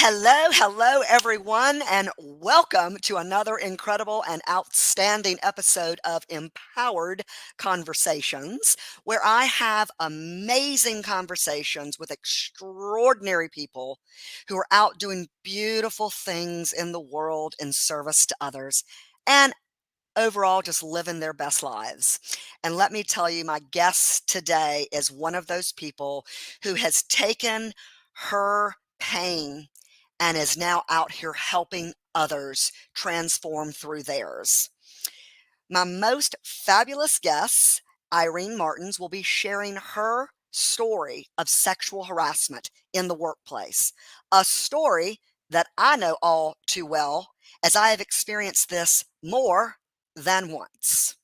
Hello, everyone, and welcome to another incredible and outstanding episode of Empowered Conversations, where I have amazing conversations with extraordinary people who are out doing beautiful things in the world in service to others and overall just living their best lives. And let me tell you, my guest today is one of those people who has taken her pain and is now out here helping others transform through theirs. My most fabulous guest, Irene Martens, will be sharing her story of sexual harassment in the workplace, a story that I know all too well, as I have experienced this more than once.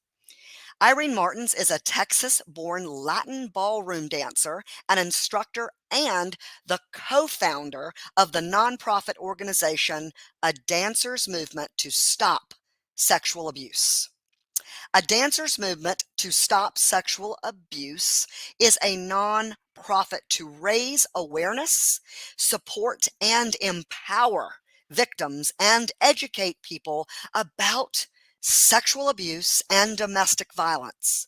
Irene Martens is a Texas-born Latin ballroom dancer, an instructor, and the co-founder of the nonprofit organization, A Dancers Movement to Stop Sexual Abuse. A Dancers Movement to Stop Sexual Abuse is a nonprofit to raise awareness, support, and empower victims and educate people about sexual abuse and domestic violence.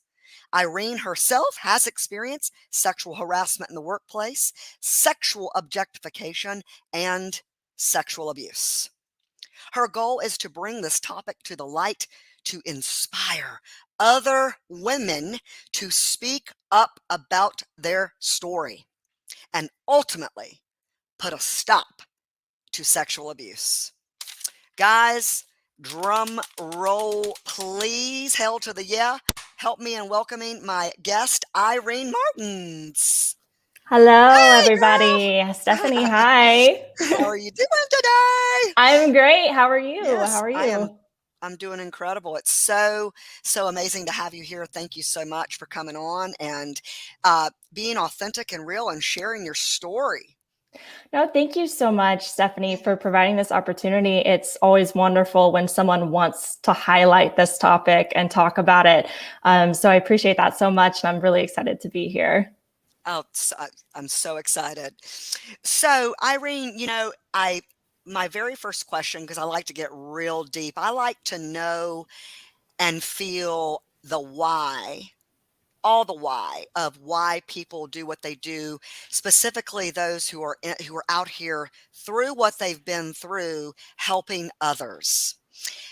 Irene herself has experienced sexual harassment in the workplace, sexual objectification, and sexual abuse. Her goal is to bring this topic to the light to inspire other women to speak up about their story and ultimately put a stop to sexual abuse. Guys, drum roll, please. Hell to the yeah. Help me in welcoming my guest, Irene Martens. Hello, Hey, everybody. Stephanie, girl. hi. How are you doing today? I'm great. How are you? Yes, How are you? I'm doing incredible. It's so amazing to have you here. Thank you so much for coming on and being authentic and real and sharing your story. No, thank you so much, Stephanie, for providing this opportunity. It's always wonderful when someone wants to highlight this topic and talk about it. So I appreciate that so much, and I'm really excited to be here. Oh, I'm so excited. So, Irene, my very first question, because I like to get real deep, I like to know and feel the why, all the why of why people do what they do, specifically those who are out here through what they've been through, helping others.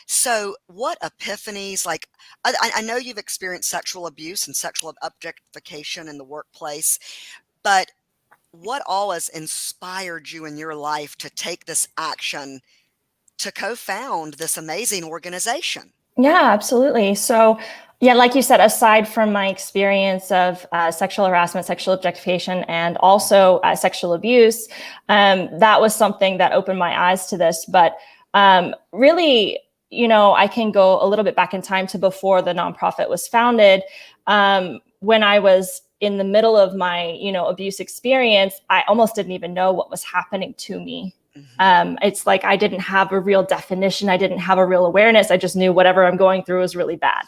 So, what epiphanies, like, I know you've experienced sexual abuse and sexual objectification in the workplace, but what all has inspired you in your life to take this action to co-found this amazing organization? Yeah, absolutely. So, yeah, like you said, aside from my experience of sexual harassment, sexual objectification, and also sexual abuse, that was something that opened my eyes to this. But really, I can go a little bit back in time to before the nonprofit was founded. When I was in the middle of my, abuse experience, I almost didn't even know what was happening to me. It's like I didn't have a real definition. I didn't have a real awareness. I just knew whatever I'm going through was really bad.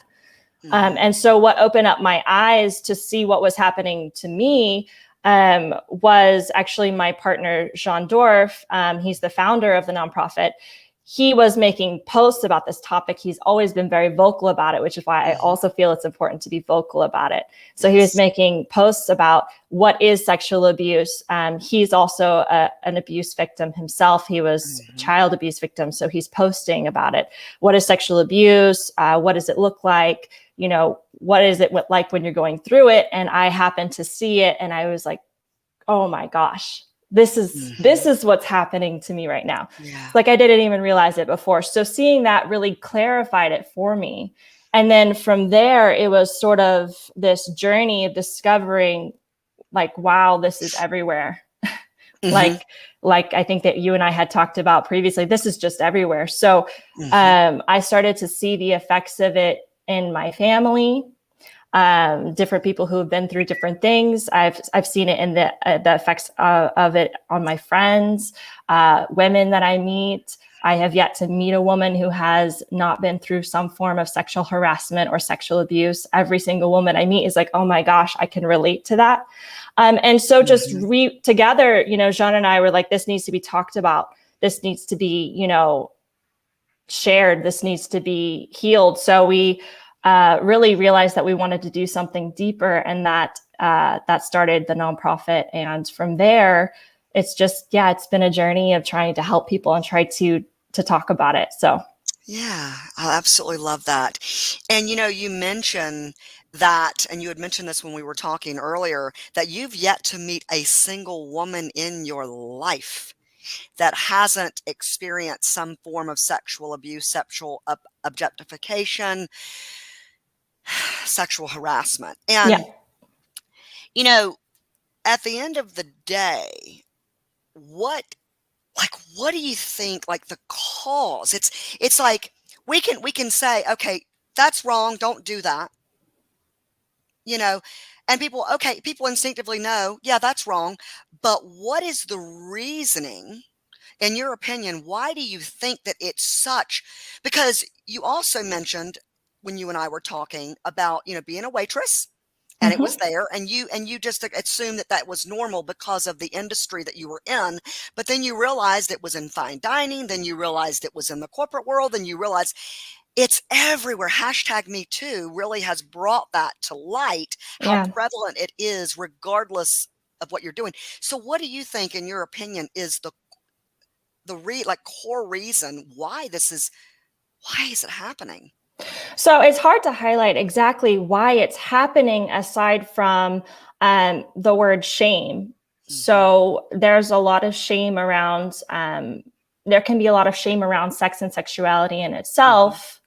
And so what opened up my eyes to see what was happening to me was actually my partner, Jean Dorf. He's the founder of the nonprofit. He was making posts about this topic. He's always been very vocal about it, which is why I also feel it's important to be vocal about it. So he was making posts about what is sexual abuse. He's also an abuse victim himself. He was a child abuse victim. So he's posting about it. What is sexual abuse? What does it look like? What is it like when you're going through it? And I happened to see it and I was like, oh my gosh. This is what's happening to me right now. Yeah. Like I didn't even realize it before. So seeing that really clarified it for me. And then from there, it was sort of this journey of discovering like, wow, this is everywhere. Like I think that you and I had talked about previously, this is just everywhere. So I started to see the effects of it in my family. Different people who have been through different things. I've seen it in the effects of it on my friends, women that I meet. I have yet to meet a woman who has not been through some form of sexual harassment or sexual abuse. Every single woman I meet is like, oh my gosh, I can relate to that. And so just together, Jean and I were like, this needs to be talked about. This needs to be, shared. This needs to be healed. So we really realized that we wanted to do something deeper, and that started the nonprofit. And from there, it's just, it's been a journey of trying to help people and try to talk about it. So. Yeah, I absolutely love that. And, you mentioned that, and you had mentioned this when we were talking earlier, that you've yet to meet a single woman in your life that hasn't experienced some form of sexual abuse, sexual objectification, sexual harassment. And, at the end of the day, what do you think, the cause? It's like we can say, okay, that's wrong, don't do that. And people instinctively know, yeah, that's wrong. But what is the reasoning, in your opinion? Why do you think that it's such? Because you also mentioned, when you and I were talking about, being a waitress, and it was there, and you just assumed that was normal because of the industry that you were in. But then you realized it was in fine dining. Then you realized it was in the corporate world. Then you realized it's everywhere. #MeToo really has brought that to light, how prevalent it is, regardless of what you're doing. So what do you think, in your opinion, is the core reason why is it happening? So it's hard to highlight exactly why it's happening, aside from the word shame. So there's a lot of shame around, there can be a lot of shame around sex and sexuality in itself.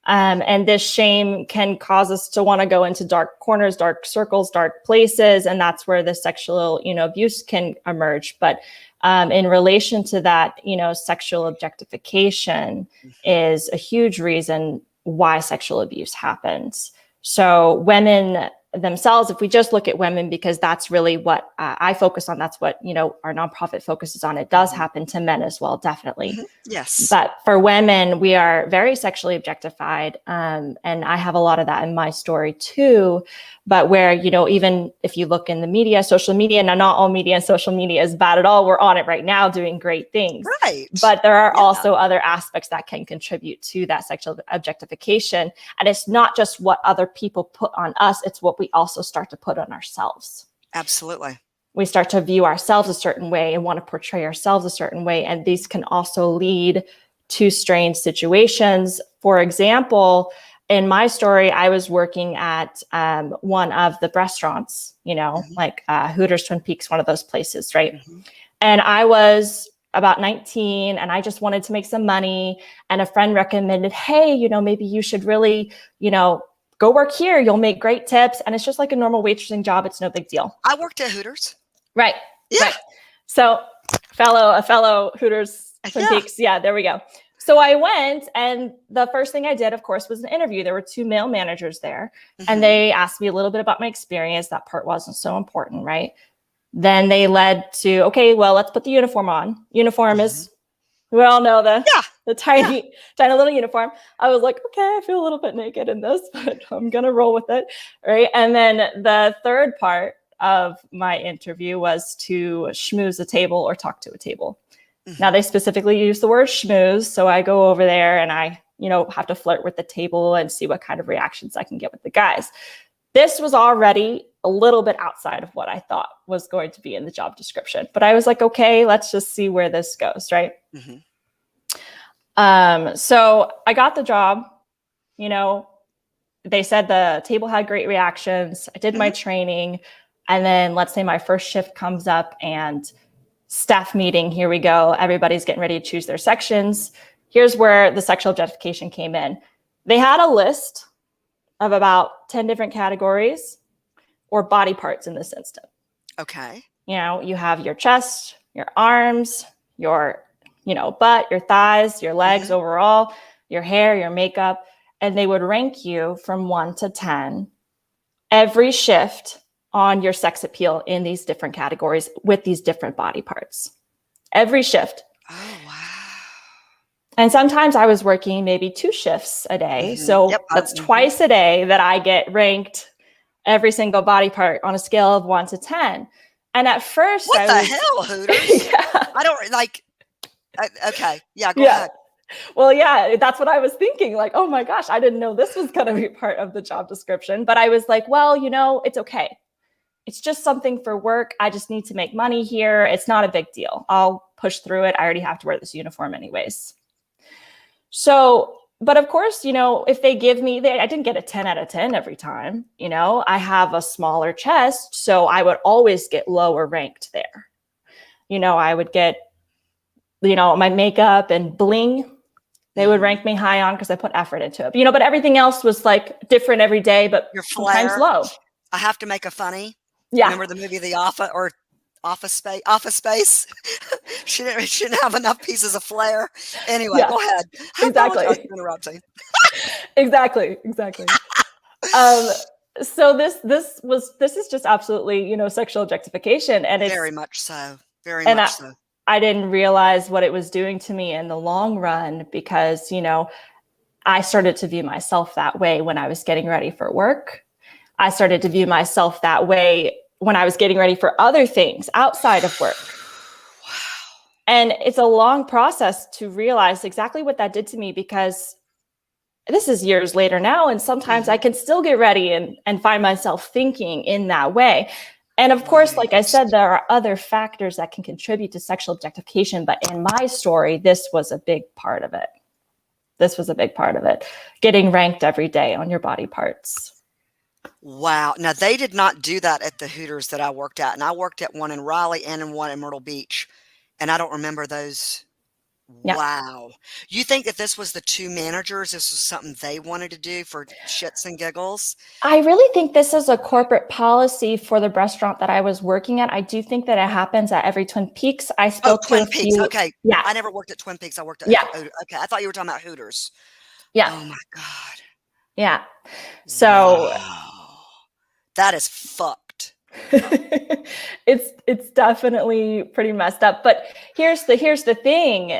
And this shame can cause us to want to go into dark corners, dark circles, dark places. And that's where the sexual, abuse can emerge. But in relation to that, sexual objectification is a huge reason why sexual abuse happens. So women themselves, if we just look at women, because that's really what I focus on, that's what, our nonprofit focuses on. It does happen to men as well, definitely. Yes. But for women, we are very sexually objectified. And I have a lot of that in my story too. But where, even if you look in the media, social media, now not all media and social media is bad at all. We're on it right now doing great things. Right. But there are also other aspects that can contribute to that sexual objectification. And it's not just what other people put on us, it's what we also start to put on ourselves. Absolutely. We start to view ourselves a certain way and want to portray ourselves a certain way. And these can also lead to strange situations. For example, in my story, I was working at one of the restaurants, like Hooters, Twin Peaks, one of those places, right? And I was about 19 and I just wanted to make some money. And a friend recommended, hey, maybe you should really, go work here. You'll make great tips. And it's just like a normal waitressing job. It's no big deal. I worked at Hooters. Right. Yeah. Right. So a fellow Hooters, Twin Peaks. Yeah, there we go. So I went, and the first thing I did, of course, was an interview. There were 2 male managers there, and they asked me a little bit about my experience. That part wasn't so important, right? Then they led to, okay, well, let's put the uniform on. Uniform is, we all know the tiny little uniform. I was like, okay, I feel a little bit naked in this, but I'm going to roll with it, right? And then the third part of my interview was to schmooze a table or talk to a table. Now they specifically use the word schmooze. So I go over there and I, have to flirt with the table and see what kind of reactions I can get with the guys. This was already a little bit outside of what I thought was going to be in the job description, but I was like, okay, let's just see where this goes. Right. So I got the job, they said the table had great reactions. I did my training. And then let's say my first shift comes up and staff meeting, here we go. Everybody's getting ready to choose their sections. Here's where the sexual objectification came in. They had a list of about 10 different categories or body parts in this instant. Okay. You have your chest, your arms, your, butt, your thighs, your legs overall, your hair, your makeup, and they would rank you from 1 to 10 every shift on your sex appeal in these different categories with these different body parts. Every shift. Oh, wow. And sometimes I was working maybe 2 shifts a day. So Yep. that's twice a day that I get ranked every single body part on a scale of 1 to 10. And at first What I the was, hell, Hooters? yeah, I don't like, okay. Yeah, go yeah. ahead. Well, yeah, that's what I was thinking. Like, oh my gosh, I didn't know this was going to be part of the job description. But I was like, well, it's okay. It's just something for work. I just need to make money here. It's not a big deal. I'll push through it. I already have to wear this uniform anyways. So, but of course, if they give me, I didn't get a 10 out of 10 every time. I have a smaller chest, so I would always get lower ranked there. I would get, my makeup and bling. They would rank me high on because I put effort into it. But everything else was like different every day, but Your sometimes flair. low. I have to make a funny. Yeah. Remember the movie The Office Space? she didn't have enough pieces of flair. Anyway, Yeah, go ahead. exactly. I interrupting. Exactly. So this is just absolutely, sexual objectification, and it's Very much so. Very much so. I didn't realize what it was doing to me in the long run because, I started to view myself that way when I was getting ready for work. I started to view myself that way when I was getting ready for other things outside of work. Wow. And it's a long process to realize exactly what that did to me, because this is years later now. And sometimes I can still get ready and find myself thinking in that way. And of course, like I said, there are other factors that can contribute to sexual objectification. But in my story, this was a big part of it. Getting ranked every day on your body parts. Wow. Now, they did not do that at the Hooters that I worked at. And I worked at one in Raleigh and in one in Myrtle Beach. And I don't remember those. Yeah. Wow. You think that this was the 2 managers? This was something they wanted to do for shits and giggles? I really think this is a corporate policy for the restaurant that I was working at. I do think that it happens at every Twin Peaks. I spoke to Twin a Peaks. few. Okay. Yeah. I never worked at Twin Peaks. I worked at, okay. I thought you were talking about Hooters. Yeah. Oh my God. Yeah. So wow. That is fucked. it's definitely pretty messed up. But here's the thing.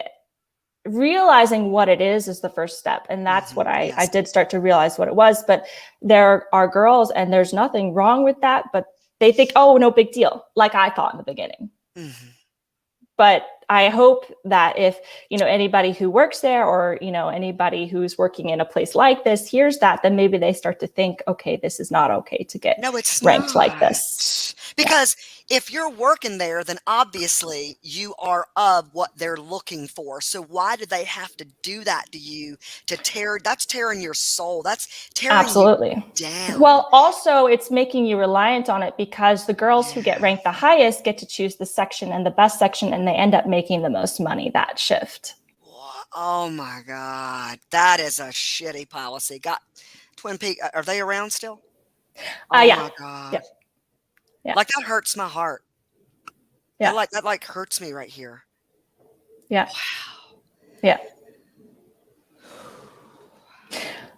Realizing what it is the first step. And that's what I did start to realize what it was. But there are girls, and there's nothing wrong with that, but they think, oh, no big deal, like I thought in the beginning. But I hope that if, anybody who works there, or, anybody who's working in a place like this hears that, then maybe they start to think, okay, this is not okay to get ranked like this. Because if you're working there, then obviously you are of what they're looking for. So why do they have to do that to you that's tearing your soul. That's tearing you down. Well, also it's making you reliant on it, because the girls who get ranked the highest get to choose the section and the best section, and they end up making the most money that shift. Oh my God. That is a shitty policy. Got Twin Peaks. Are they around still? Oh yeah. my God. Yep. Yeah. Like, that hurts my heart. Yeah. That hurts me right here. Yeah. Wow. Yeah.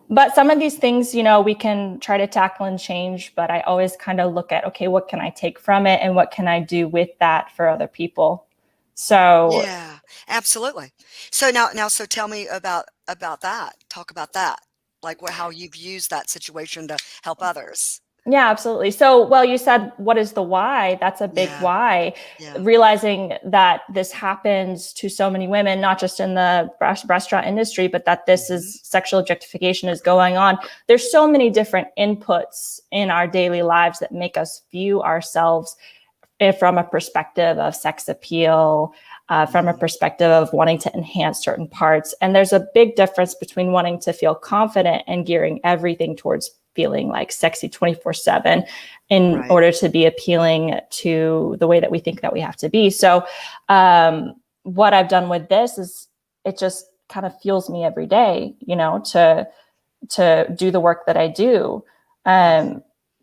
But some of these things, we can try to tackle and change, but I always kind of look at, okay, what can I take from it, and what can I do with that for other people? So yeah, absolutely. So now, so tell me about that. Talk about that. Like how you've used that situation to help others. Yeah, absolutely. So, well, you said, what is the why? That's a big why. Yeah. Realizing that this happens to so many women, not just in the restaurant industry, but that this is sexual objectification is going on. There's so many different inputs in our daily lives that make us view ourselves from a perspective of sex appeal, from a perspective of wanting to enhance certain parts. And there's a big difference between wanting to feel confident and gearing everything towards feeling like sexy 24/7 in order to be appealing to the way that we think that we have to be. So what I've done with this is it just kind of fuels me every day, to do the work that I do.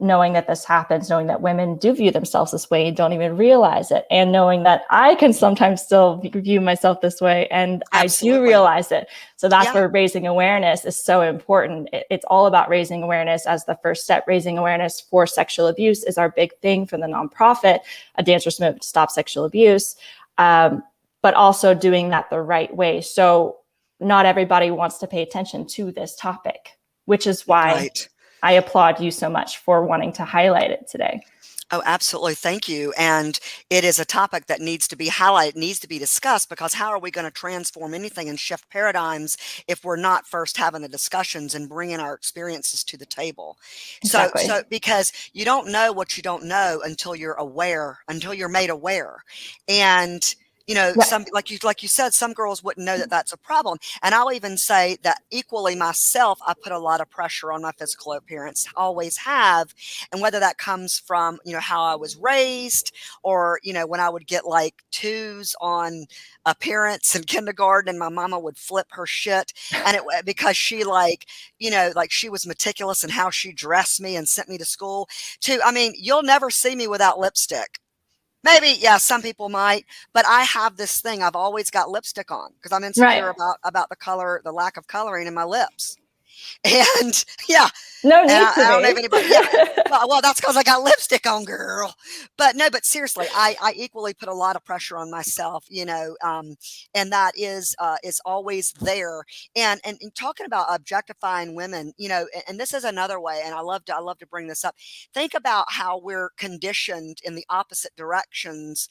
Knowing that this happens, knowing that women do view themselves this way and don't even realize it, and knowing that I can sometimes still view myself this way, and Absolutely. I do realize it. So that's where raising awareness is so important. It's all about raising awareness as the first step. Raising awareness for sexual abuse is our big thing for the nonprofit, A Dancerous Movement to Stop Sexual Abuse, but also doing that the right way. So not everybody wants to pay attention to this topic, which is why Right. I applaud you so much for wanting to highlight it today. Oh, absolutely. Thank you. And it is a topic that needs to be highlighted, needs to be discussed, because how are we going to transform anything and shift paradigms if we're not first having the discussions and bringing our experiences to the table? Exactly. So because you don't know what you don't know until you're aware, until you're made aware. And some, like you said, some girls wouldn't know that that's a problem. And I'll even say that equally myself, I put a lot of pressure on my physical appearance, always have. And whether that comes from, how I was raised, or, when I would get like 2s on appearance in kindergarten and my mama would flip her shit. And because she like she was meticulous in how she dressed me and sent me to school you'll never see me without lipstick. Maybe, yeah, some people might, but I have this thing. I've always got lipstick on because I'm insecure about the lack of coloring in my lips. And yeah, no need I don't know if to anybody, yeah, well, that's because I got lipstick on, girl. But no, but seriously, I equally put a lot of pressure on myself, and that is always there. And talking about objectifying women, and this is another way, and I love to bring this up. Think about how we're conditioned in the opposite directions.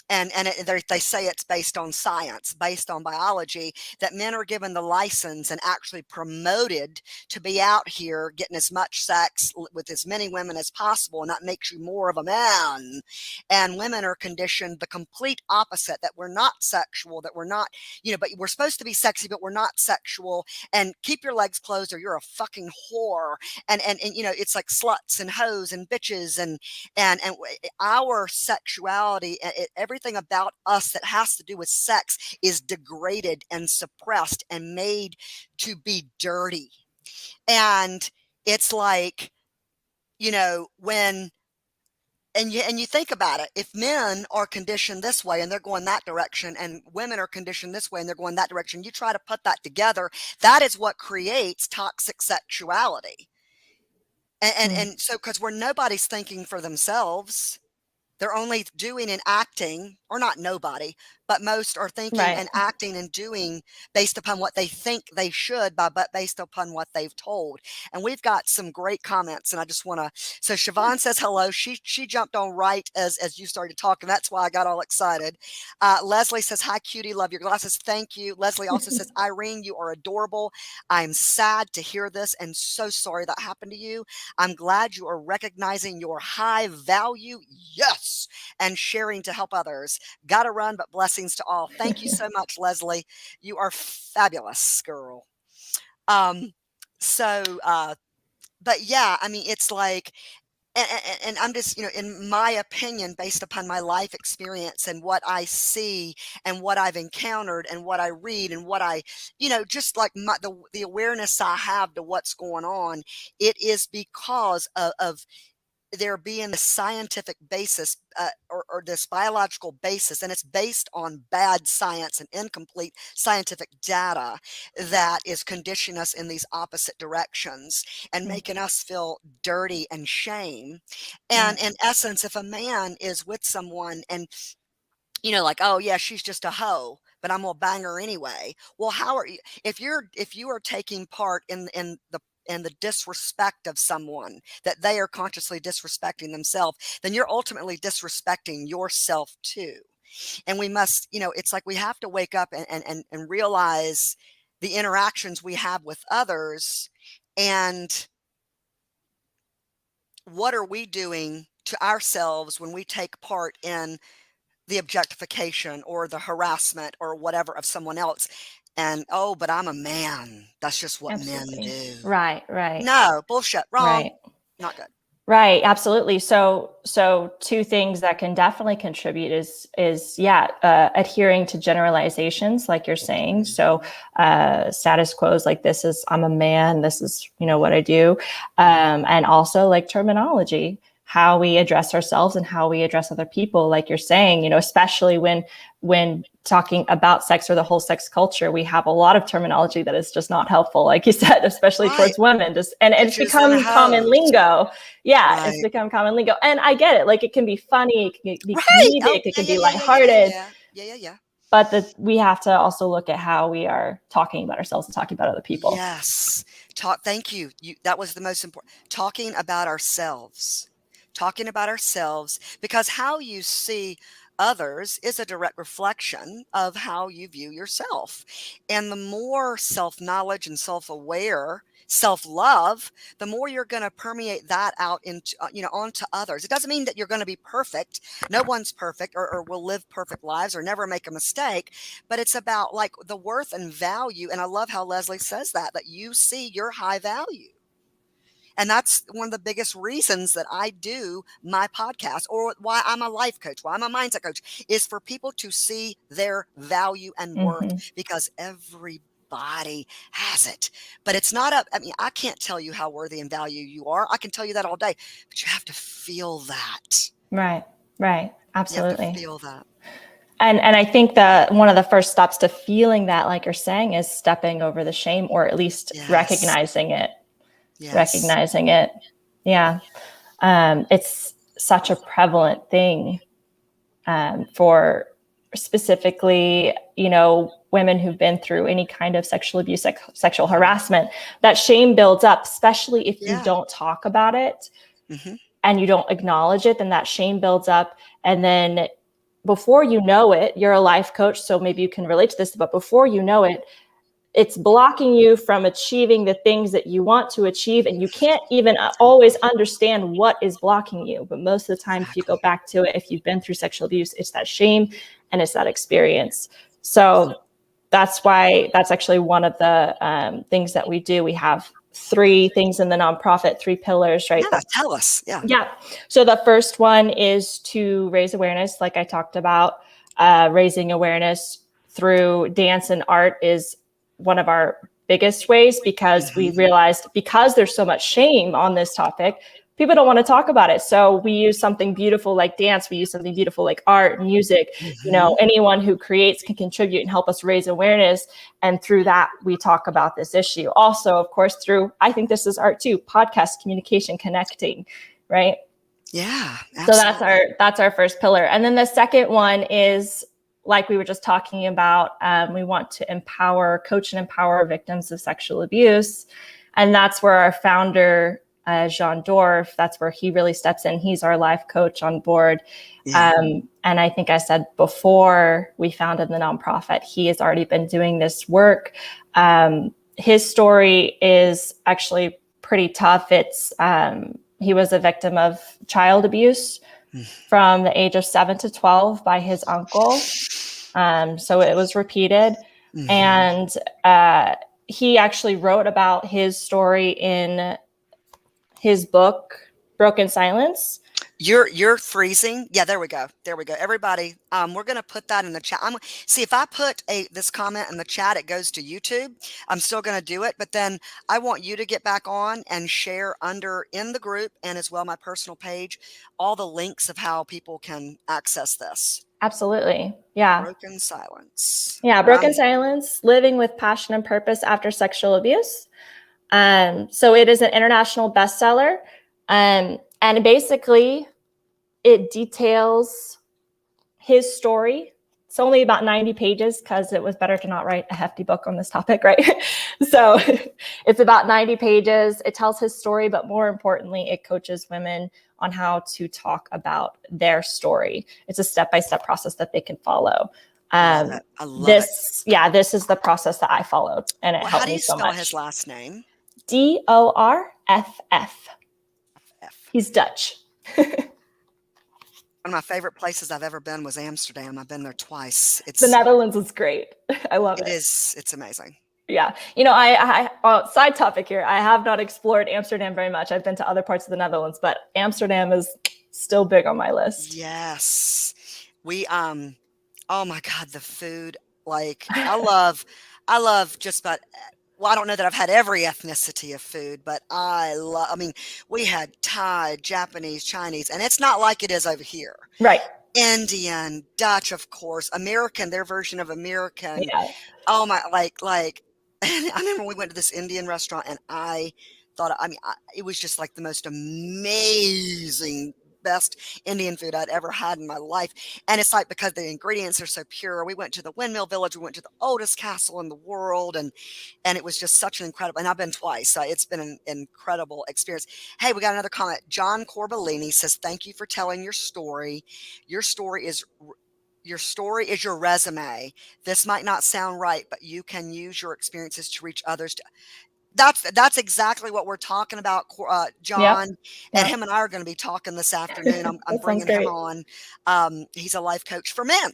They say it's based on science, based on biology, that men are given the license and actually promoted to be out here getting as much sex with as many women as possible, and that makes you more of a man. And women are conditioned the complete opposite, that we're not sexual, that we're not, but we're supposed to be sexy, but we're not sexual, and keep your legs closed or you're a fucking whore. And it's like sluts and hoes and bitches and our sexuality, everything about us that has to do with sex is degraded and suppressed and made to be dirty. And it's like, when you think about it, if men are conditioned this way and they're going that direction, and women are conditioned this way and they're going that direction, you try to put that together, that is what creates toxic sexuality. And so, because nobody's thinking for themselves, they're only doing and acting, or not nobody, but most are thinking and acting and doing based upon what they think they should, but based upon what they've told. And we've got some great comments, and I just want to. So Siobhan says hello. She jumped on right as you started talking. That's why I got all excited. Leslie says hi, cutie. Love your glasses. Thank you. Leslie also says, Irene, you are adorable. I'm sad to hear this, and so sorry that happened to you. I'm glad you are recognizing your high value. Yes. And sharing to help others. Gotta run, but blessings to all. Thank you so much, Leslie. You are fabulous, girl. But yeah, it's like, and I'm just, in my opinion, based upon my life experience and what I see and what I've encountered and what I read and what I, just like the awareness I have to what's going on, it is because of there being the scientific basis or this biological basis, and it's based on bad science and incomplete scientific data that is conditioning us in these opposite directions and making us feel dirty and shame. And in essence, if a man is with someone and like, oh yeah, she's just a hoe, but I'm gonna bang her anyway. Well, how are you if you are taking part in the disrespect of someone, that they are consciously disrespecting themselves, then you're ultimately disrespecting yourself too. And we must, it's like we have to wake up and realize the interactions we have with others, and what are we doing to ourselves when we take part in the objectification or the harassment or whatever of someone else. And, oh, but I'm a man. That's just what men do. Right. No, bullshit. Wrong. Right. Not good. Right. Absolutely. So two things that can definitely contribute is adhering to generalizations, like you're saying. So status quos like this is, I'm a man, this is, what I do. And also like terminology, how we address ourselves and how we address other people, like you're saying, especially when talking about sex or the whole sex culture, we have a lot of terminology that is just not helpful, like you said, especially towards women. It's become common lingo. Yeah, it's become common lingo. And I get it. Like, it can be funny, it can be comedic, it can be lighthearted. Yeah. but we have to also look at how we are talking about ourselves and talking about other people. Yes. Thank you. That was the most important. Talking about ourselves. Talking about ourselves, because how you see others is a direct reflection of how you view yourself. And the more self-knowledge and self-aware, self-love, the more you're going to permeate that out into, onto others. It doesn't mean that you're going to be perfect. No one's perfect or will live perfect lives or never make a mistake, but it's about like the worth and value. And I love how Leslie says that you see your high value. And that's one of the biggest reasons that I do my podcast, or why I'm a life coach, why I'm a mindset coach, is for people to see their value and worth, because everybody has it. But it's not I can't tell you how worthy and value you are. I can tell you that all day, but you have to feel that. Right. Absolutely. You have to feel that. And I think that one of the first steps to feeling that, like you're saying, is stepping over the shame, or at least recognizing it. Recognizing it. Yeah. It's such a prevalent thing for specifically, women who've been through any kind of sexual abuse, sexual harassment. That shame builds up, especially if you don't talk about it and you don't acknowledge it, then that shame builds up. And then before you know it, you're a life coach, so maybe you can relate to this, but before you know it, it's blocking you from achieving the things that you want to achieve. And you can't even always understand what is blocking you. But most of the time, if you go back to it, if you've been through sexual abuse, it's that shame and it's that experience. So that's why that's actually one of the things that we do. We have 3 things in the nonprofit, 3 pillars, right? Yeah, tell us. Yeah. So the first one is to raise awareness, like I talked about. Raising awareness through dance and art is one of our biggest ways, because we realized, because there's so much shame on this topic, people don't want to talk about it. So we use something beautiful like dance. We use something beautiful like art, music. Anyone who creates can contribute and help us raise awareness. And through that, we talk about this issue. Also, of course, through, I think this is art too, podcast, communication, connecting, right? Yeah, absolutely. So that's our first pillar. And then the second one is, like we were just talking about, we want to coach and empower victims of sexual abuse. And that's where our founder, Jean Dorf, that's where he really steps in. He's our life coach on board. And I think I said before we founded the nonprofit, he has already been doing this work. His story is actually pretty tough. It's he was a victim of child abuse from the age of 7 to 12 by his uncle. So it was repeated. And he actually wrote about his story in his book, Broken Silence. You're freezing. Yeah, there we go. Everybody, we're going to put that in the chat. See, if I put this comment in the chat, it goes to YouTube. I'm still going to do it, but then I want you to get back on and share in the group, and as well my personal page, all the links of how people can access this. Absolutely. Yeah. Broken Silence. Yeah. Broken Silence, Living with Passion and Purpose After Sexual Abuse. So it is an international bestseller. And basically it details his story. It's only about 90 pages because it was better to not write a hefty book on this topic, right? So it's about 90 pages. It tells his story, but more importantly, it coaches women on how to talk about their story. It's a step-by-step process that they can follow. I love this. Yeah, this is the process that I followed, and it helped me so much. How do you spell his last name? Dorff. He's Dutch. One of my favorite places I've ever been was Amsterdam. I've been there twice. The Netherlands is great. I love it. It's amazing. Yeah. I side topic here. I have not explored Amsterdam very much. I've been to other parts of the Netherlands, but Amsterdam is still big on my list. Yes. Oh my God, the food. Like I love just about, well, I don't know that I've had every ethnicity of food, but we had Thai, Japanese, Chinese, and it's not like it is over here. Right. Indian, Dutch, of course, American, their version of American. Yeah. Oh my, like, I remember we went to this Indian restaurant and I thought, it was just like the most amazing best Indian food I'd ever had in my life. And it's like, because the ingredients are so pure. We went to the Windmill Village. We went to the oldest castle in the world. And it was just such an incredible, and I've been twice. So it's been an incredible experience. Hey, we got another comment. John Corbellini says, thank you for telling your story. Your story is your resume. This might not sound right, but you can use your experiences to reach others. That's exactly what we're talking about, John. Yep. And him and I are going to be talking this afternoon. I'm bringing him on. He's a life coach for men,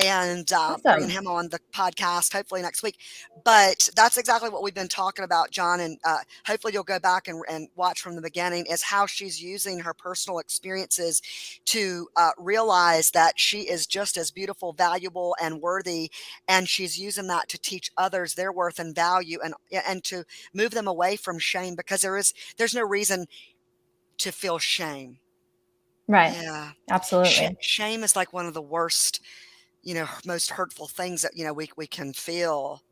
and bringing him on the podcast hopefully next week. But that's exactly what we've been talking about, John. And hopefully you'll go back and watch from the beginning, is how she's using her personal experiences to realize that she is just as beautiful, valuable, and worthy. And she's using that to teach others their worth and value, and to move them away from shame, because there's no reason to feel shame. Right. Yeah. Absolutely. Shame is like one of the worst, most hurtful things that, we can feel.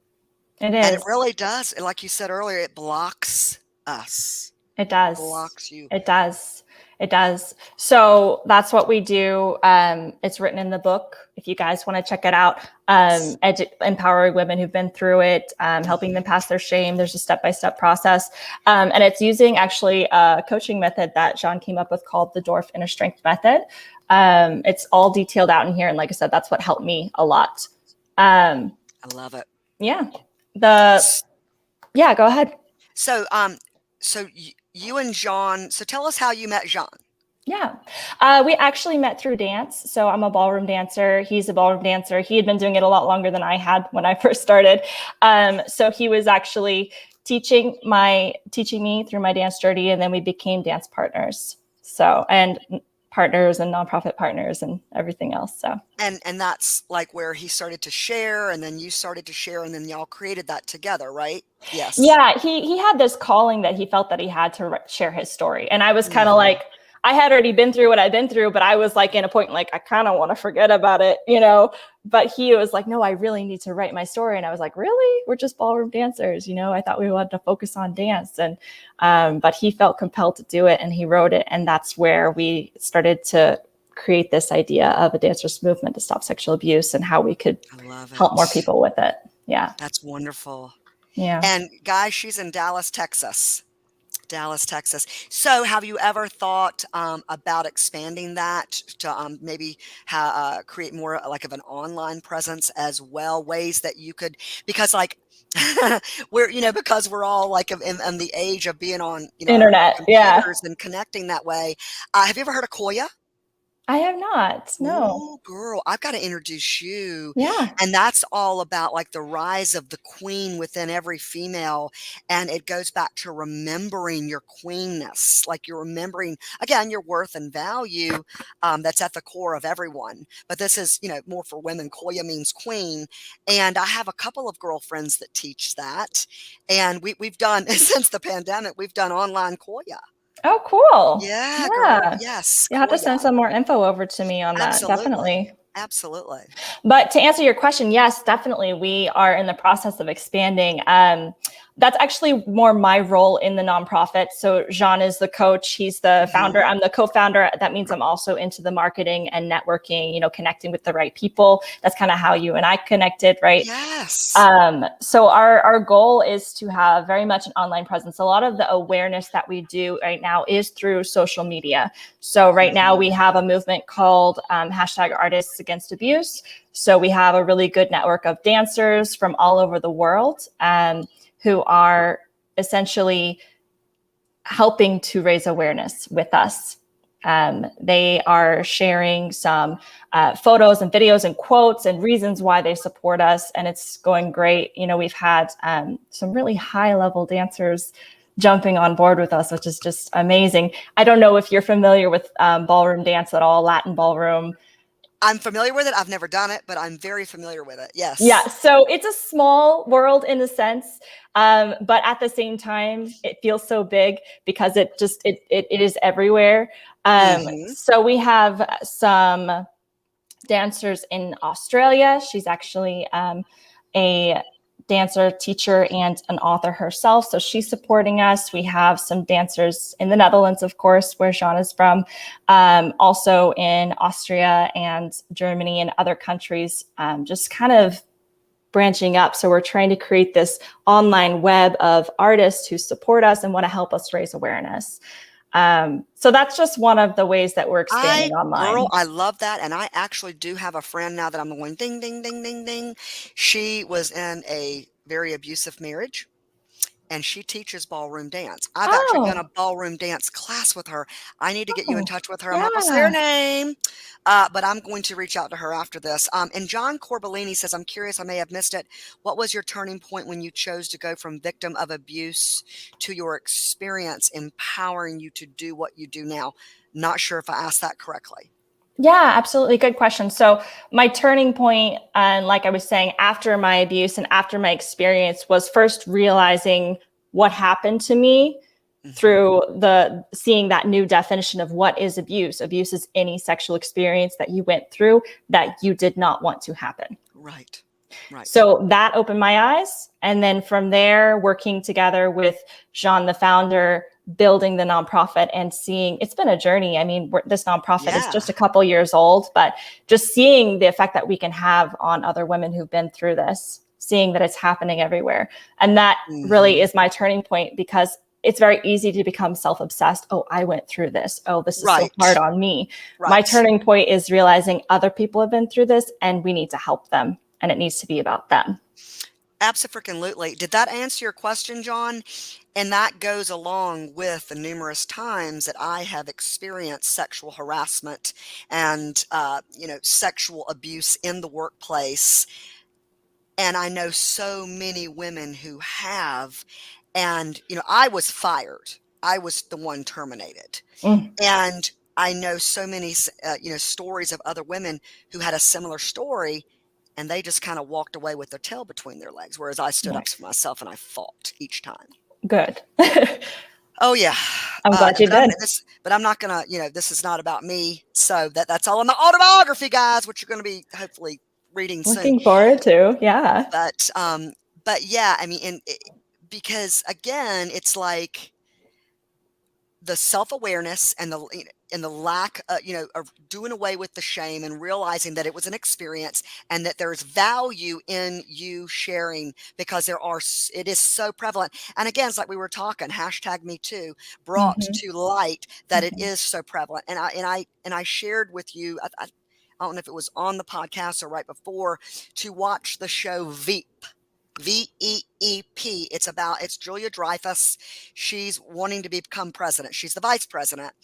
It is. And it really does. Like you said earlier, it blocks us. It does. It blocks you. It does. It does. So that's what we do. It's written in the book. If you guys want to check it out, empowering women who've been through it, helping them pass their shame. There's a step-by-step process. And it's using actually a coaching method that John came up with called the Dorf Inner Strength Method. It's all detailed out in here. And like I said, that's what helped me a lot. I love it. Yeah. Go ahead. So, you and John, so tell us how you met John. Yeah. We actually met through dance. So I'm a ballroom dancer. He's a ballroom dancer. He had been doing it a lot longer than I had when I first started. So he was actually teaching me through my dance journey, and then we became dance partners. So, and partners and nonprofit partners and everything else. So, and that's like where he started to share, and then you started to share, and then y'all created that together, right? Yes. Yeah. He had this calling that he felt that he had to share his story. And I was kind of like, I had already been through what I'd been through, but I was like in a point, like, I kind of want to forget about it, but he was like, no, I really need to write my story. And I was like, really? We're just ballroom dancers. I thought we wanted to focus on dance. And, but he felt compelled to do it, and he wrote it. And that's where we started to create this idea of a dancers movement to stop sexual abuse, and how we could help more people with it. Yeah. That's wonderful. Yeah. And guys, she's in Dallas, Texas. So have you ever thought about expanding that to maybe create more like of an online presence as well? Ways that you could, because like because we're all like in the age of being on internet, computers and connecting that way. Have you ever heard of Koya? I have not. No. Oh, girl, I've got to introduce you. Yeah. And that's all about like the rise of the queen within every female. And it goes back to remembering your queenness. Like you're remembering, again, your worth and value. That's at the core of everyone. But this is, more for women. Koya means queen. And I have a couple of girlfriends that teach that. And we've done, since the pandemic, we've done online Koya. Oh, cool. Yeah. Girl, yes. You have to send some more info over to me on that. Definitely. Absolutely. But to answer your question, yes, definitely. We are in the process of expanding. That's actually more my role in the nonprofit. So Jean is the coach. He's the founder. I'm the co-founder. That means I'm also into the marketing and networking, connecting with the right people. That's kind of how you and I connected, right? Yes. So our goal is to have very much an online presence. A lot of the awareness that we do right now is through social media. So right now we have a movement called #Artists Against Abuse. So we have a really good network of dancers from all over the world, who are essentially helping to raise awareness with us. They are sharing some photos and videos and quotes and reasons why they support us, and it's going great. We've had some really high-level dancers jumping on board with us, which is just amazing. I don't know if you're familiar with ballroom dance at all, Latin ballroom. I'm familiar with it. I've never done it, but I'm very familiar with it. Yes. Yeah. So it's a small world in a sense, but at the same time, it feels so big because it is everywhere. So we have some dancers in Australia. She's actually a dancer, teacher, and an author herself. So she's supporting us. We have some dancers in the Netherlands, of course, where Jean is from, also in Austria and Germany and other countries, just kind of branching up. So we're trying to create this online web of artists who support us and want to help us raise awareness. So that's just one of the ways that we're expanding online. Girl, I love that. And I actually do have a friend now that I'm going ding, ding, ding, ding, ding. She was in a very abusive marriage, and she teaches ballroom dance. I've actually done a ballroom dance class with her. I need to get you in touch with her. I'm not going to say her name, but I'm going to reach out to her after this. And John Corbellini says, I'm curious, I may have missed it. What was your turning point when you chose to go from victim of abuse to your experience empowering you to do what you do now? Not sure if I asked that correctly. Yeah, absolutely. Good question. So my turning point, and like I was saying, after my abuse and after my experience, was first realizing what happened to me through seeing that new definition of what is abuse. Abuse is any sexual experience that you went through that you did not want to happen. Right. So that opened my eyes. And then from there, working together with Jean, the founder, building the nonprofit and seeing, it's been a journey. I mean, this nonprofit is just a couple years old, but just seeing the effect that we can have on other women who've been through this, seeing that it's happening everywhere. And that really is my turning point, because it's very easy to become self-obsessed. Oh, I went through this. Oh, this is so hard on me. My turning point is realizing other people have been through this and we need to help them, and it needs to be about them. Absolutely. Did that answer your question, John? And that goes along with the numerous times that I have experienced sexual harassment and, sexual abuse in the workplace. And I know so many women who have, and, I was fired. I was the one terminated. And I know so many, stories of other women who had a similar story, and they just kind of walked away with their tail between their legs, whereas I stood up for myself and I fought each time. Good. Oh yeah. I'm glad you did. But I'm not gonna, this is not about me. So that's all in my autobiography, guys, which you're going to be hopefully reading soon. Looking forward to, yeah. But yeah, I mean, because again, it's like the self-awareness and the lack, of doing away with the shame and realizing that it was an experience and that there's value in you sharing, because it is so prevalent. And again, it's like we were talking, #MeToo brought to light that it is so prevalent. And I shared with you, I don't know if it was on the podcast or right before, to watch the show Veep. VEEP. It's Julia Dreyfus. She's wanting to become president. She's the vice president.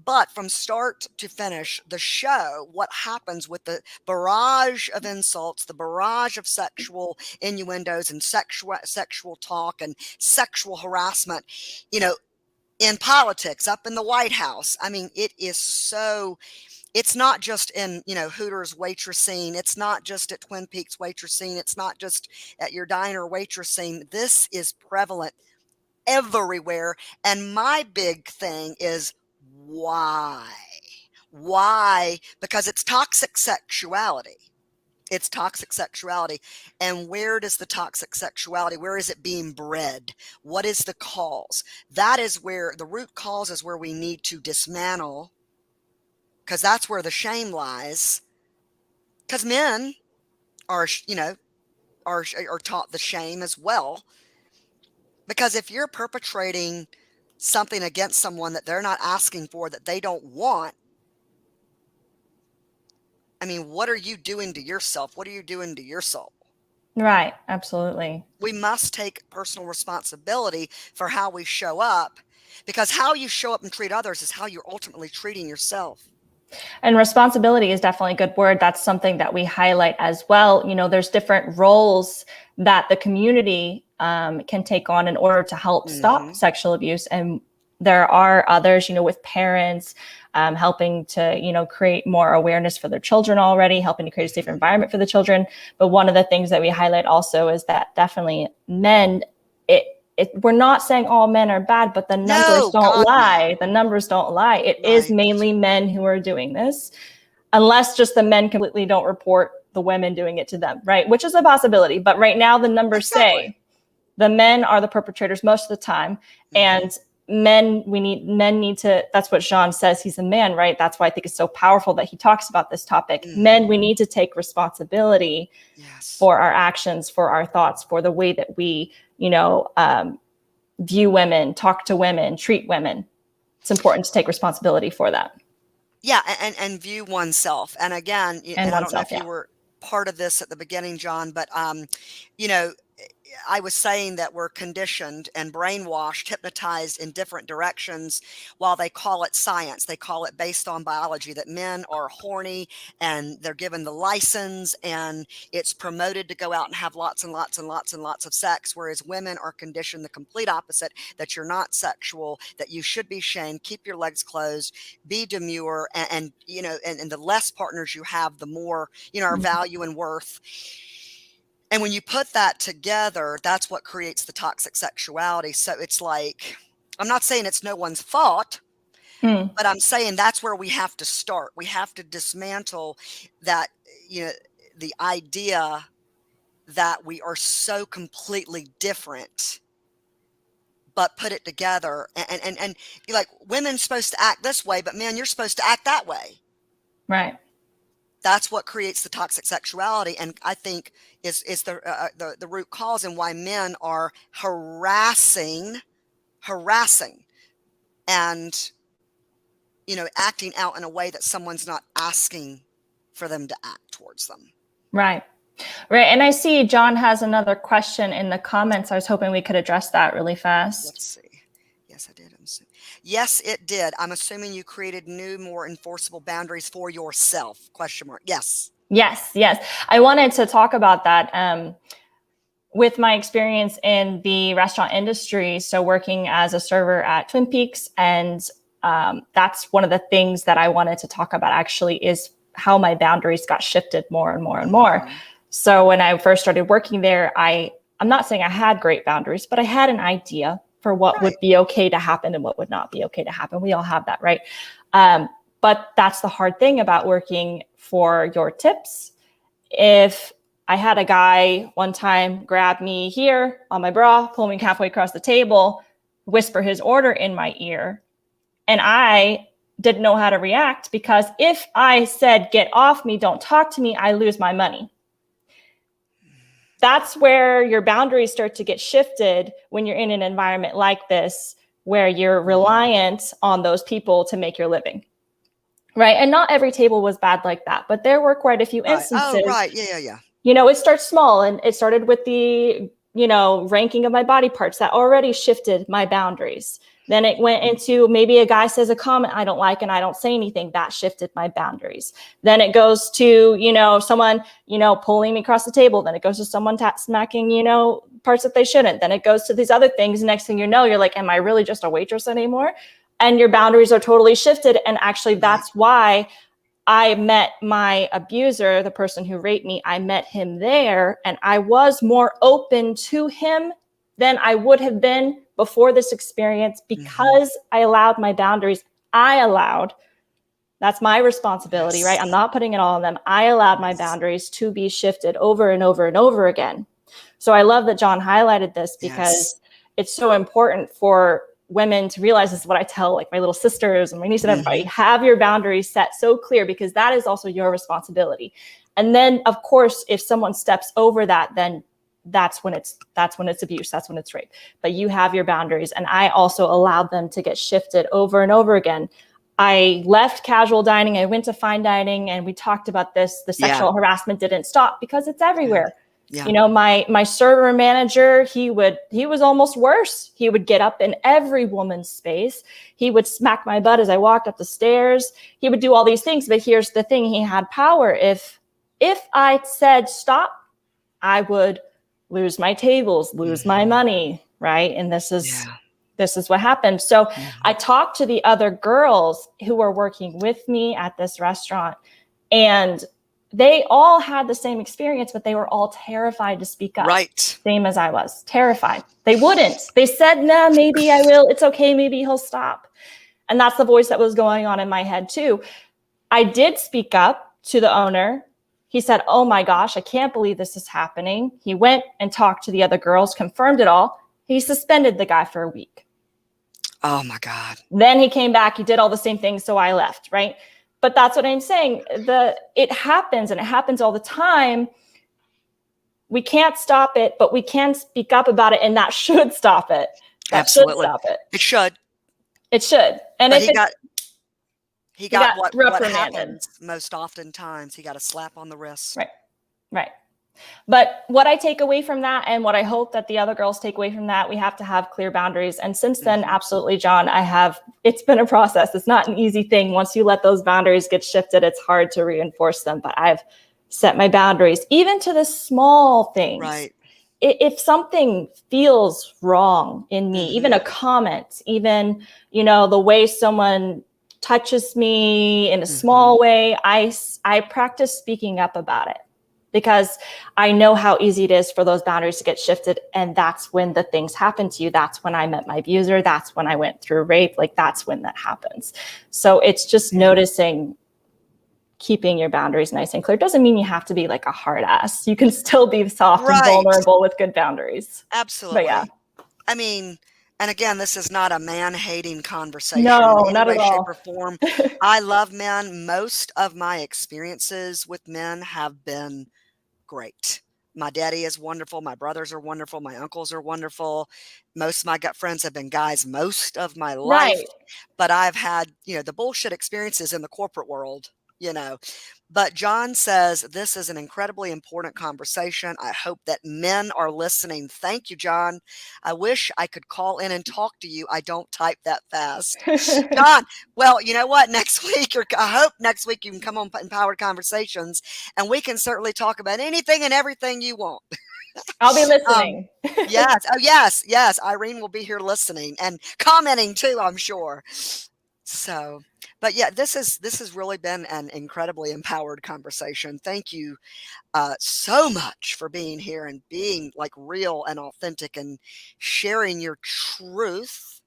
But from start to finish, the show, what happens with the barrage of insults, the barrage of sexual innuendos and sexual talk and sexual harassment, in politics, up in the White House. I mean, it is so... It's not just in, Hooters waitressing. It's not just at Twin Peaks waitressing. It's not just at your diner waitressing. This is prevalent everywhere. And my big thing is why? Why? Because it's toxic sexuality. It's toxic sexuality. And where does the toxic sexuality, where is it being bred? What is the cause? That is where the root cause is, where we need to dismantle, because that's where the shame lies. Because men are taught the shame as well. Because if you're perpetrating something against someone that they're not asking for, that they don't want, I mean, what are you doing to yourself? What are you doing to your soul? Right. Absolutely. We must take personal responsibility for how we show up, because how you show up and treat others is how you're ultimately treating yourself. And responsibility is definitely a good word. That's something that we highlight as well. There's different roles that the community can take on in order to help stop sexual abuse. And there are others, with parents helping to, create more awareness for their children already, helping to create a safer environment for the children. But one of the things that we highlight also is that definitely men, we're not saying all men are bad, but the numbers don't lie. The numbers don't lie. It is mainly men who are doing this. unless just the men completely don't report the women doing it to them, right? Which is a possibility. But right now the numbers say the men are the perpetrators most of the time. And men need to, that's what Jean says, he's a man, right? That's why I think it's so powerful that he talks about this topic. Men, we need to take responsibility for our actions, for our thoughts, for the way that we, view women, talk to women, treat women. It's important to take responsibility for that. Yeah, and view oneself. And again, and I don't know if you were part of this at the beginning, John, but I was saying that we're conditioned and brainwashed, hypnotized in different directions while they call it science. They call it based on biology, that men are horny and they're given the license and it's promoted to go out and have lots and lots and lots and lots of sex, whereas women are conditioned the complete opposite, that you're not sexual, that you should be shamed, keep your legs closed, be demure, and the less partners you have, the more, our value and worth. And when you put that together, that's what creates the toxic sexuality. So it's like, I'm not saying it's no one's fault, but I'm saying that's where we have to start. We have to dismantle that, the idea that we are so completely different, but put it together. And you're like, women's supposed to act this way, but men, you're supposed to act that way. Right. That's what creates the toxic sexuality, and I think is the root cause and why men are harassing, and acting out in a way that someone's not asking for them to act towards them. Right. And I see John has another question in the comments. I was hoping we could address that really fast. Let's see. Yes, I did. Yes, it did. I'm assuming you created new, more enforceable boundaries for yourself? ? Yes. Yes. I wanted to talk about that with my experience in the restaurant industry. So working as a server at Twin Peaks, and that's one of the things that I wanted to talk about actually, is how my boundaries got shifted more and more and more. So when I first started working there, I'm not saying I had great boundaries, but I had an idea for what would be okay to happen and what would not be okay to happen. We all have that, right? But that's the hard thing about working for your tips. If I had a guy one time grab me here on my bra, pull me halfway across the table, whisper his order in my ear, and I didn't know how to react, because if I said, "Get off me, don't talk to me," I lose my money. That's where your boundaries start to get shifted when you're in an environment like this, where you're reliant on those people to make your living, right? And not every table was bad like that, but there were quite a few instances. Oh, right. Yeah. It starts small, and it started with the, ranking of my body parts that already shifted my boundaries. Then it went into maybe a guy says a comment I don't like and I don't say anything. That shifted my boundaries. Then it goes to, someone, pulling me across the table. Then it goes to someone smacking, parts that they shouldn't. Then it goes to these other things. Next thing you know, you're like, am I really just a waitress anymore? And your boundaries are totally shifted. And actually, that's why I met my abuser, the person who raped me. I met him there, and I was more open to him than I would have been before this experience, because I allowed my boundaries. That's my responsibility, right? I'm not putting it all on them. I allowed my boundaries to be shifted over and over and over again. So I love that John highlighted this, because it's so important for women to realize. This is what I tell like my little sisters and my niece and everybody: have your boundaries set so clear, because that is also your responsibility. And then of course, if someone steps over that, then that's when it's abuse, that's when it's rape. But you have your boundaries. And I also allowed them to get shifted over and over again. I left casual dining, I went to fine dining, and we talked about this. The sexual harassment didn't stop, because it's everywhere. My server manager, he was almost worse. He would get up in every woman's space. He would smack my butt as I walked up the stairs. He would do all these things. But here's the thing: he had power. If I said stop, I would lose my tables, lose my money, right? And this is what happened. So I talked to the other girls who were working with me at this restaurant, and they all had the same experience, but they were all terrified to speak up. Right. Same as I was, terrified. They wouldn't. They said, "Nah, maybe I will. It's okay. Maybe he'll stop." And that's the voice that was going on in my head too. I did speak up to the owner. He said, oh my gosh, I can't believe this is happening. He went and talked to the other girls, confirmed it all. He suspended the guy for a week. Oh my God. Then he came back, he did all the same things, so I left, right? But that's what I'm saying. It happens, and it happens all the time. We can't stop it, but we can speak up about it, and that should stop it. That Absolutely. should stop it. It should. It should. And but if he got what reprimanded. happens most oftentimes. He got a slap on the wrist. Right. But what I take away from that, and what I hope that the other girls take away from that, we have to have clear boundaries. And since then, absolutely, John, it's been a process. It's not an easy thing. Once you let those boundaries get shifted, it's hard to reinforce them. But I've set my boundaries, even to the small things. Right. If something feels wrong in me, even a comment, even, the way someone touches me in a small way, I practice speaking up about it, because I know how easy it is for those boundaries to get shifted. And that's when the things happen to you. That's when I met my abuser. That's when I went through rape. Like, that's when that happens. So it's just noticing, keeping your boundaries nice and clear. Doesn't mean you have to be like a hard ass. You can still be soft and vulnerable with good boundaries. Absolutely. But yeah. I mean, and again, this is not a man-hating conversation. No, in not any way, at all. shape, or form. I love men. Most of my experiences with men have been great. My daddy is wonderful. My brothers are wonderful. My uncles are wonderful. Most of my gut friends have been guys most of my life. Right. But I've had, the bullshit experiences in the corporate world, But John says this is an incredibly important conversation. I hope that men are listening. Thank you, John. I wish I could call in and talk to you. I don't type that fast. John, well, you know what? Next week, I hope next week you can come on Empowered Conversations, and we can certainly talk about anything and everything you want. I'll be listening. Yes. Oh, yes. Irene will be here listening and commenting too, I'm sure. So, but yeah, this has really been an incredibly empowered conversation. Thank you so much for being here and being like real and authentic and sharing your truth,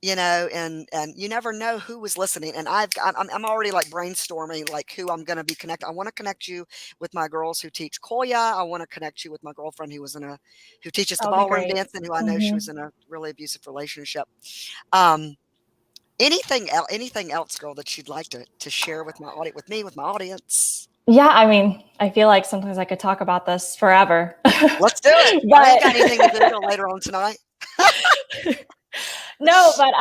and you never know who was listening. And I'm already like brainstorming like who I'm going to be connected. I want to connect you with my girls who teach Koya. I want to connect you with my girlfriend who teaches the ballroom dance, and who I know she was in a really abusive relationship. Anything else, girl, that you'd like to share with my audience, with my audience? Yeah, I mean, I feel like sometimes I could talk about this forever. Let's do it. But I ain't got anything to do till later on tonight. No, but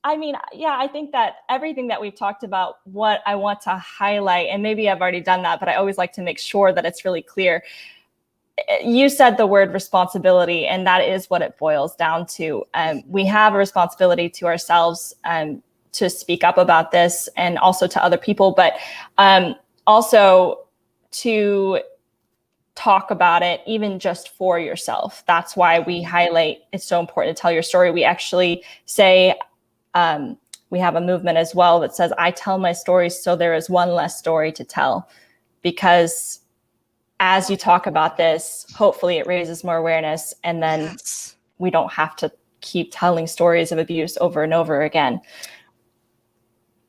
I mean, yeah, I think that everything that we've talked about, what I want to highlight, and maybe I've already done that, but I always like to make sure that it's really clear. You said the word responsibility, and that is what it boils down to. We have a responsibility to ourselves to speak up about this, and also to other people, but also to talk about it, even just for yourself. That's why we highlight it's so important to tell your story. We actually say, we have a movement as well that says, I tell my stories so there is one less story to tell, because as you talk about this, hopefully it raises more awareness, and then we don't have to keep telling stories of abuse over and over again.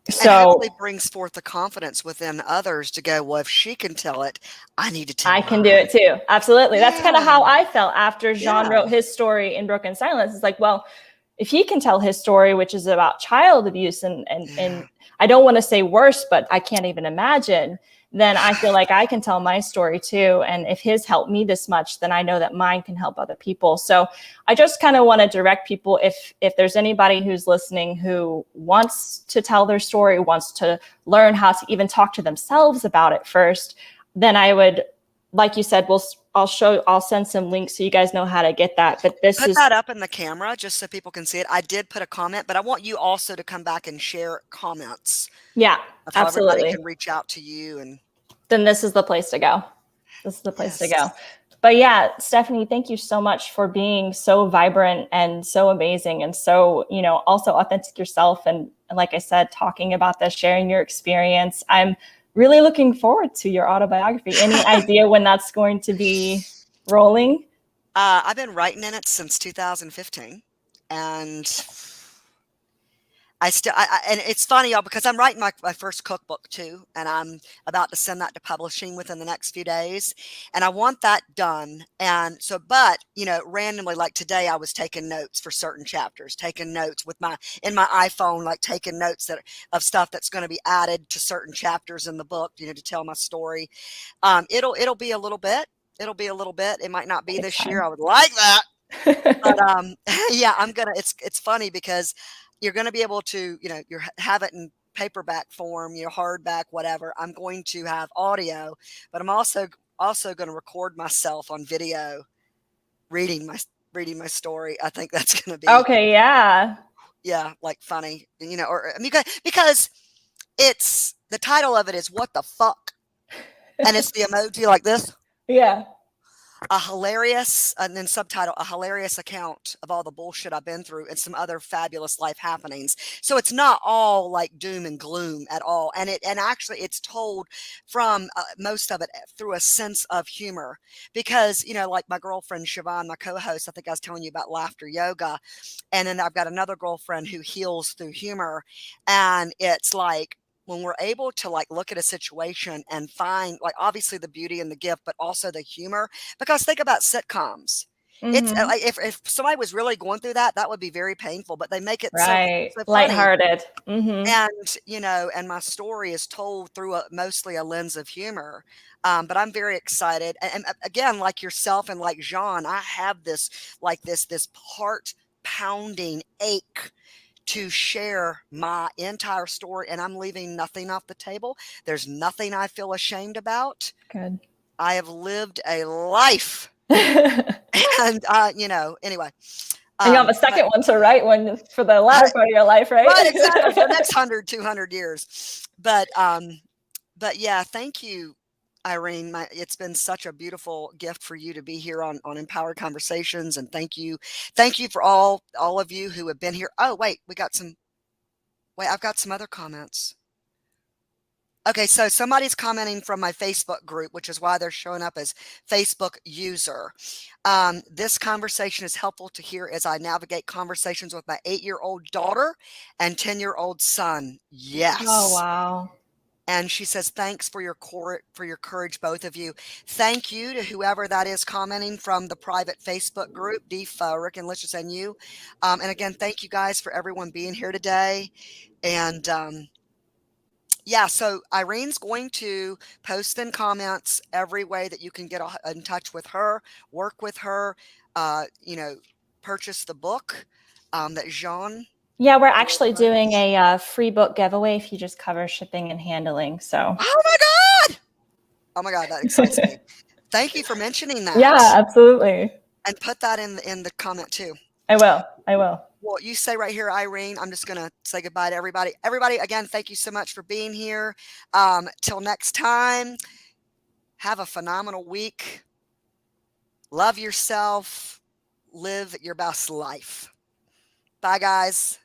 So and hopefully brings forth the confidence within others to go, well, if she can tell it, I need to tell I can do it too. Absolutely. Yeah. That's kind of how I felt after Jean wrote his story in Broken Silence. It's like, well, if he can tell his story, which is about child abuse and I don't want to say worse, but I can't even imagine, then I feel like I can tell my story too. And if his helped me this much, then I know that mine can help other people. So I just kind of want to direct people, if there's anybody who's listening who wants to tell their story, wants to learn how to even talk to themselves about it first, then I would, like you said, I'll send some links so you guys know how to get that. But put that up in the camera just so people can see it. I did put a comment, but I want you also to come back and share comments. Yeah, of how absolutely. Everybody can reach out to you, and then this is the place to go. This is the place to go. But yeah, Stephanie, thank you so much for being so vibrant and so amazing, and so, also authentic yourself. And like I said, talking about this, sharing your experience. I'm really looking forward to your autobiography. Any idea when that's going to be rolling? I've been writing in it since 2015, and and it's funny, y'all, because I'm writing my first cookbook too, and I'm about to send that to publishing within the next few days, and I want that done. And so, but randomly, like today, I was taking notes for certain chapters, taking notes in my iPhone, like taking notes of stuff that's going to be added to certain chapters in the book, to tell my story. It'll be a little bit. It'll be a little bit. It might not be this year. I would like that. But yeah, it's funny because you're going to be able to, you have it in paperback form, hardback, whatever. I'm going to have audio, but I'm also going to record myself on video reading my story. I think that's going to be Okay, yeah. Yeah, like funny, or because it's the title of it is "What the Fuck," and it's the emoji like this. Yeah. A hilarious, and then subtitle, a hilarious account of all the bullshit I've been through and some other fabulous life happenings. So it's not all like doom and gloom at all. And actually it's told from most of it through a sense of humor, because, like my girlfriend, Siobhan, my co-host, I think I was telling you about laughter yoga. And then I've got another girlfriend who heals through humor. And it's like, when we're able to like look at a situation and find like obviously the beauty and the gift, but also the humor, because think about sitcoms. It's like if somebody was really going through that would be very painful, but they make it Right. so funny. Lighthearted. And, and my story is told through mostly a lens of humor. But I'm very excited. And again, like yourself and like Jean, I have this heart pounding ache to share my entire story, and I'm leaving nothing off the table. There's nothing I feel ashamed about. Good. I have lived a life. And, anyway. And you have a second one to write for the latter part of your life, right? Right, exactly. For the next 100, 200 years. But yeah, thank you, Irene. It's been such a beautiful gift for you to be here on Empowered Conversations. And thank you for all of you who have been here. Oh, wait, I've got some other comments. Okay, so somebody's commenting from my Facebook group, which is why they're showing up as Facebook user. This conversation is helpful to hear as I navigate conversations with my 8-year-old daughter and 10-year-old son. Yes. Oh, wow. And she says, thanks for your courage, both of you. Thank you to whoever that is commenting from the private Facebook group, Deef, Rick, and Licious, and you. And again, thank you guys for everyone being here today. And yeah, so Irene's going to post in comments every way that you can get in touch with her, work with her, purchase the book that Jean. Yeah, we're actually doing a free book giveaway if you just cover shipping and handling. So. Oh my God, that excites me. Thank you for mentioning that. Yeah, absolutely. And put that in the comment too. I will. Well, you say right here, Irene, I'm just going to say goodbye to everybody. Everybody, again, thank you so much for being here. Till next time, have a phenomenal week. Love yourself. Live your best life. Bye, guys.